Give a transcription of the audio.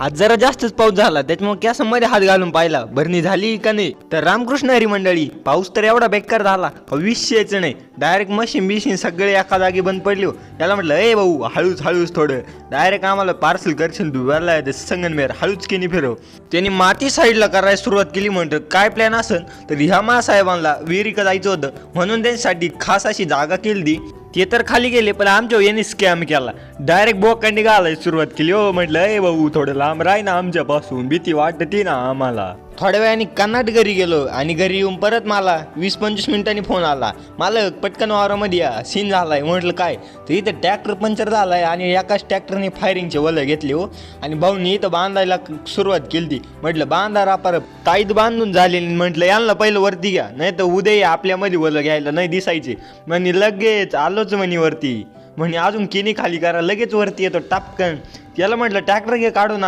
आज जरा जास्तच पाऊस झाला त्याच्यामुळे कॅसमध्ये हात घालून पाहिला भरणी झाली का नाही. तर रामकृष्ण हरी मंडळी, पाऊस तर एवढा बेकार झाला विषयच नाही. डायरेक्ट मशीन बिशीन सगळे एका जागी बंद पडली. त्याला म्हटलं ए भाऊ हळूच हळूच थोडं, डायरेक्ट आम्हाला पार्सल करशील तू वरला ते संगनमेर हळूच किनी फिरव. त्यांनी माती साईडला करायला सुरुवात केली. म्हणतं काय प्लॅन असेल तर ह्या मासाहेबांना विहिरीकडे जायचं होतं म्हणून त्यांच्यासाठी खास अशी जागा केली. ते तर खाली गेले पण आमच्या यांनी स्कॅम केला. डायरेक्ट बोकांडी घालायला सुरुवात केली. हो म्हटलं ए भाऊ थोडं लांब राही ना आमच्यापासून, भीती वाटते ना आम्हाला. थोड्या वेळाने कन्नाट घरी गेलो आणि घरी येऊन परत मला 20-25 मिनिटांनी फोन आला, मला पटकन वावरामध्ये या सीन झालाय. म्हटलं काय तर इथं ट्रॅक्टर पंक्चर झालाय आणि एकाच ट्रॅक्टरने फायरिंगचे वलं घेतले हो आणि भाऊनी इथं बांधायला सुरुवात केली. म्हटलं बांधा रापार ताईत बांधून झालेली. म्हटलं यांना पहिलं वरती घ्या नाही तर उद्या आपल्यामध्ये वलं घ्यायला नाही दिसायचे. म्हणे लगेच आलोच म्हणे वरती. म्हणे अजून किनी खाली करा लगेच वरती येतो टापकन. त्याला म्हटलं ट्रॅक्टर घे काढून